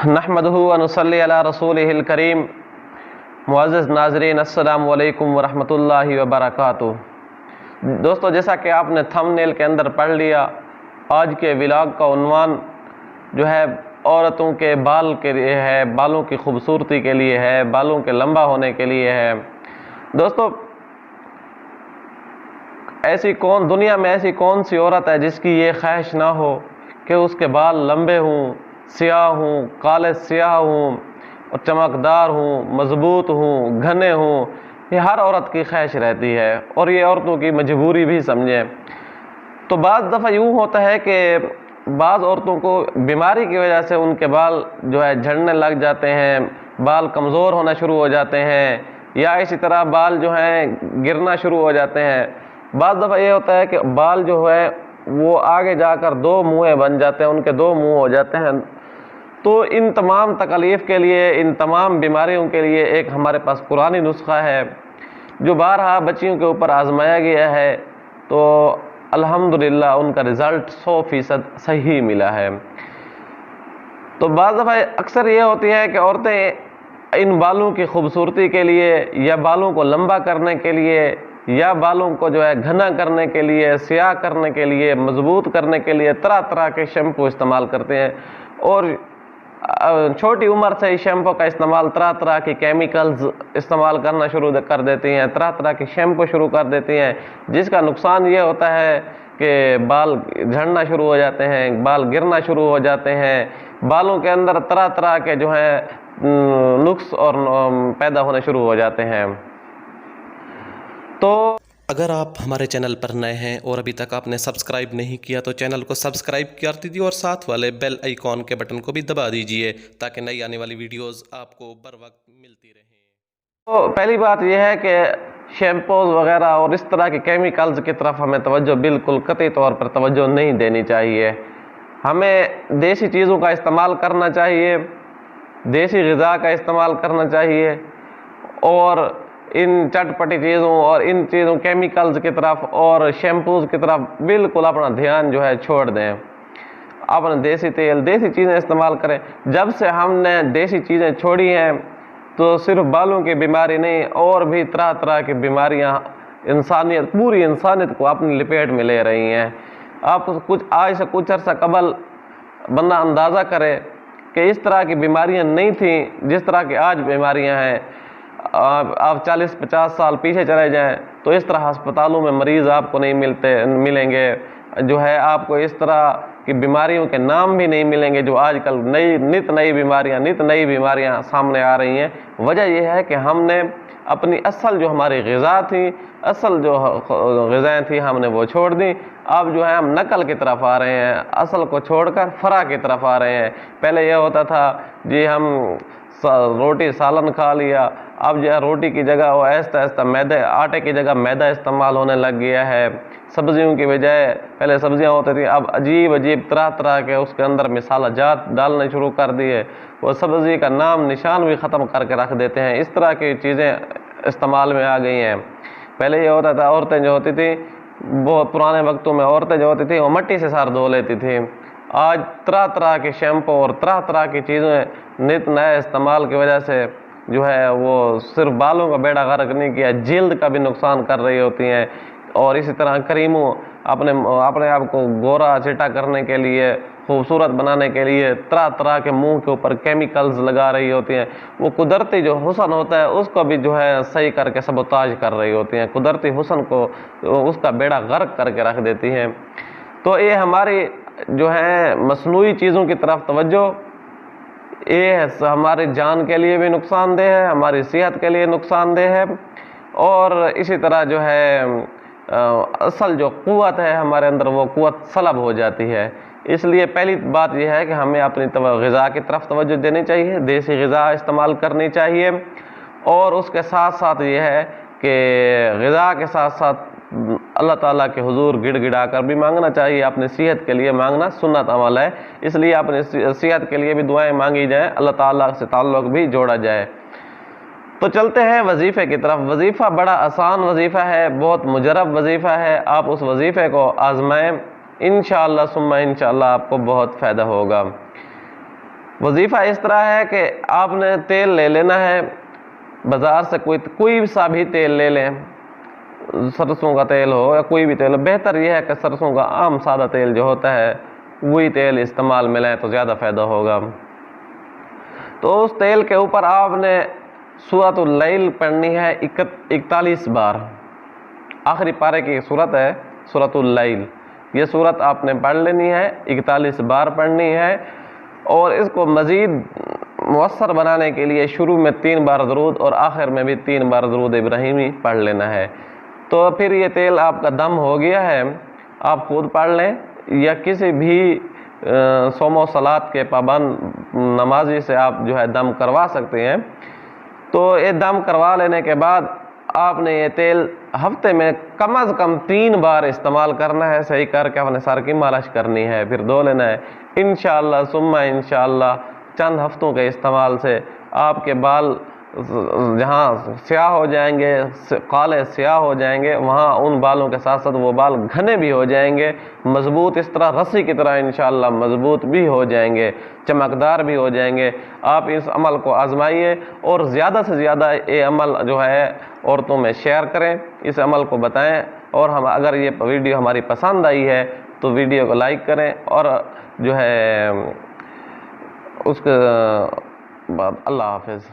نحمدہ و نصلی علی رسولہ الکریم۔ معزز ناظرین، السلام علیکم ورحمۃ اللہ وبرکاتہ۔ دوستو، جیسا کہ آپ نے تھم نیل کے اندر پڑھ لیا، آج کے ولاگ کا عنوان جو ہے عورتوں کے بال کے لیے ہے، بالوں کی خوبصورتی کے لیے ہے، بالوں کے لمبا ہونے کے لیے ہے۔ دوستو، دنیا میں ایسی کون سی عورت ہے جس کی یہ خواہش نہ ہو کہ اس کے بال لمبے ہوں، سیاہ ہوں، کالے سیاہ ہوں اور چمکدار ہوں، مضبوط ہوں، گھنے ہوں۔ یہ ہر عورت کی خواہش رہتی ہے اور یہ عورتوں کی مجبوری بھی سمجھیں۔ تو بعض دفعہ یوں ہوتا ہے کہ بعض عورتوں کو بیماری کی وجہ سے ان کے بال جو ہے جھڑنے لگ جاتے ہیں، بال کمزور ہونا شروع ہو جاتے ہیں، یا اسی طرح بال جو ہیں گرنا شروع ہو جاتے ہیں۔ بعض دفعہ یہ ہوتا ہے کہ بال جو ہے وہ آگے جا کر دو منہ بن جاتے ہیں، ان کے دو منہ ہو جاتے ہیں۔ تو ان تمام تکلیف کے لیے، ان تمام بیماریوں کے لیے ایک ہمارے پاس قرآنی نسخہ ہے جو بارہا بچیوں کے اوپر آزمایا گیا ہے، تو الحمدللہ ان کا رزلٹ 100% صحیح ملا ہے۔ تو بعض دفعہ اکثر یہ ہوتی ہے کہ عورتیں ان بالوں کی خوبصورتی کے لیے یا بالوں کو لمبا کرنے کے لیے یا بالوں کو جو ہے گھنا کرنے کے لیے، سیاہ کرنے کے لیے، مضبوط کرنے کے لیے طرح طرح کے شیمپو استعمال کرتے ہیں، اور چھوٹی عمر سے ہی شیمپو کا استعمال، طرح طرح کی کیمیکلز استعمال کرنا شروع کر دیتی ہیں، طرح طرح کے شیمپو شروع کر دیتی ہیں، جس کا نقصان یہ ہوتا ہے کہ بال جھڑنا شروع ہو جاتے ہیں، بال گرنا شروع ہو جاتے ہیں، بالوں کے اندر طرح طرح کے جو ہے نقص اور پیدا ہونے شروع ہو جاتے ہیں۔ تو اگر آپ ہمارے چینل پر نئے ہیں اور ابھی تک آپ نے سبسکرائب نہیں کیا تو چینل کو سبسکرائب کر دیجیے اور ساتھ والے بیل آئیکن کے بٹن کو بھی دبا دیجیے تاکہ نئی آنے والی ویڈیوز آپ کو بر وقت ملتی رہیں۔ تو پہلی بات یہ ہے کہ شیمپوز وغیرہ اور اس طرح کے کیمیکلز کی طرف ہمیں توجہ بالکل قطعی طور پر توجہ نہیں دینی چاہیے۔ ہمیں دیسی چیزوں کا استعمال کرنا چاہیے، دیسی غذا کا استعمال کرنا چاہیے، اور ان چٹ پٹی چیزوں اور ان چیزوں کیمیکلز کی طرف اور شیمپوز کی طرف بالکل اپنا دھیان جو ہے چھوڑ دیں۔ اپنے دیسی تیل، دیسی چیزیں استعمال کریں۔ جب سے ہم نے دیسی چیزیں چھوڑی ہیں تو صرف بالوں کی بیماری نہیں، اور بھی طرح طرح کی بیماریاں پوری انسانیت کو اپنی لپیٹ میں لے رہی ہیں۔ آپ آج سے کچھ عرصہ قبل بندہ اندازہ کرے کہ اس طرح کی بیماریاں نہیں تھیں جس طرح کی آج بیماریاں ہیں۔ آپ 40-50 سال پیچھے چلے جائیں تو اس طرح ہسپتالوں میں مریض آپ کو نہیں ملیں گے، جو ہے آپ کو اس طرح کی بیماریوں کے نام بھی نہیں ملیں گے جو آج کل نت نئی بیماریاں سامنے آ رہی ہیں۔ وجہ یہ ہے کہ ہم نے اپنی اصل جو ہماری غذا تھی، اصل جو غذائیں تھیں، ہم نے وہ چھوڑ دیں۔ اب جو ہے ہم نقل کی طرف آ رہے ہیں، اصل کو چھوڑ کر فرع کی طرف آ رہے ہیں۔ پہلے یہ ہوتا تھا جی ہم روٹی سالن کھا لیا، اب جو ہے روٹی کی جگہ وہ آہستہ آہستہ آٹے کی جگہ میدا استعمال ہونے لگ گیا ہے۔ سبزیوں کی بجائے پہلے سبزیاں ہوتی تھیں، اب عجیب طرح طرح کے اس کے اندر مسالہ جات ڈالنے شروع کر دیے، وہ سبزی کا نام نشان بھی ختم کر کے رکھ دیتے ہیں۔ اس طرح کی چیزیں استعمال میں آ گئی ہیں۔ پہلے یہ ہوتا تھا عورتیں جو ہوتی تھیں، بہت پرانے وقتوں میں عورتیں جو ہوتی تھیں وہ مٹی سے سر دھو لیتی تھیں۔ آج طرح طرح کے شیمپو اور طرح طرح کی چیزیں نت نئے استعمال کی وجہ سے جو ہے وہ صرف بالوں کا بیڑا غرق نہیں کیا، جلد کا بھی نقصان کر رہی ہوتی ہیں، اور اسی طرح کریموں اپنے آپ کو گورا چٹا کرنے کے لیے، خوبصورت بنانے کے لیے طرح طرح کے منہ کے اوپر کیمیکلز لگا رہی ہوتی ہیں۔ وہ قدرتی جو حسن ہوتا ہے اس کو بھی جو ہے صحیح کر کے سبوتاج کر رہی ہوتی ہیں، قدرتی حسن کو اس کا بیڑا غرق کر کے رکھ دیتی ہیں۔ تو یہ ہماری جو ہے مصنوعی چیزوں کی طرف توجہ، یہ ہماری جان کے لیے بھی نقصان دہ ہے، ہماری صحت کے لیے نقصان دہ ہے، اور اسی طرح جو ہے اصل جو قوت ہے ہمارے اندر وہ قوت سلب ہو جاتی ہے۔ اس لیے پہلی بات یہ ہے کہ ہمیں اپنی غذا کی طرف توجہ دینی چاہیے، دیسی غذا استعمال کرنی چاہیے، اور اس کے ساتھ ساتھ یہ ہے کہ غذا کے ساتھ ساتھ اللہ تعالیٰ کے حضور گڑ گڑا کر بھی مانگنا چاہیے۔ اپنی صحت کے لیے مانگنا سنت عمل ہے، اس لیے اپنی صحت کے لیے بھی دعائیں مانگی جائیں، اللہ تعالیٰ سے تعلق بھی جوڑا جائے۔ تو چلتے ہیں وظیفے کی طرف۔ وظیفہ بڑا آسان وظیفہ ہے، بہت مجرب وظیفہ ہے۔ آپ اس وظیفے کو آزمائیں، انشاءاللہ ثم انشاءاللہ آپ کو بہت فائدہ ہوگا۔ وظیفہ اس طرح ہے کہ آپ نے تیل لے لینا ہے بازار سے، کوئی سا بھی تیل لے لیں، سرسوں کا تیل ہو یا کوئی بھی تیل ہو، بہتر یہ ہے کہ سرسوں کا عام سادہ تیل جو ہوتا ہے وہی تیل استعمال میں لیں تو زیادہ فائدہ ہوگا۔ تو اس تیل کے اوپر آپ نے سورۃ اللیل پڑھنی ہے 41 بار، آخری پارے کی صورت ہے سورۃ اللیل، یہ صورت آپ نے پڑھ لینی ہے، 41 بار پڑھنی ہے، اور اس کو مزید مؤثر بنانے کے لیے شروع میں 3 بار درود اور آخر میں بھی 3 بار درود ابراہیمی پڑھ لینا ہے۔ تو پھر یہ تیل آپ کا دم ہو گیا ہے، آپ خود پڑھ لیں یا کسی بھی صوم و صلات کے پابند نمازی سے آپ جو ہے دم کروا سکتے ہیں۔ تو یہ دم کروا لینے کے بعد آپ نے یہ تیل ہفتے میں کم از کم 3 بار استعمال کرنا ہے، صحیح کر کے اپنے سر کی مالش کرنی ہے، پھر دھو لینا ہے۔ انشاءاللہ ثم انشاءاللہ چند ہفتوں کے استعمال سے آپ کے بال جہاں سیاہ ہو جائیں گے، کالے سیاہ ہو جائیں گے، وہاں ان بالوں کے ساتھ ساتھ وہ بال گھنے بھی ہو جائیں گے، مضبوط اس طرح رسی کی طرح انشاءاللہ مضبوط بھی ہو جائیں گے، چمکدار بھی ہو جائیں گے۔ آپ اس عمل کو آزمائیے اور زیادہ سے زیادہ یہ عمل جو ہے عورتوں میں شیئر کریں، اس عمل کو بتائیں، اور اگر یہ ویڈیو ہماری پسند آئی ہے تو ویڈیو کو لائک کریں، اور جو ہے اس کے بعد اللہ حافظ۔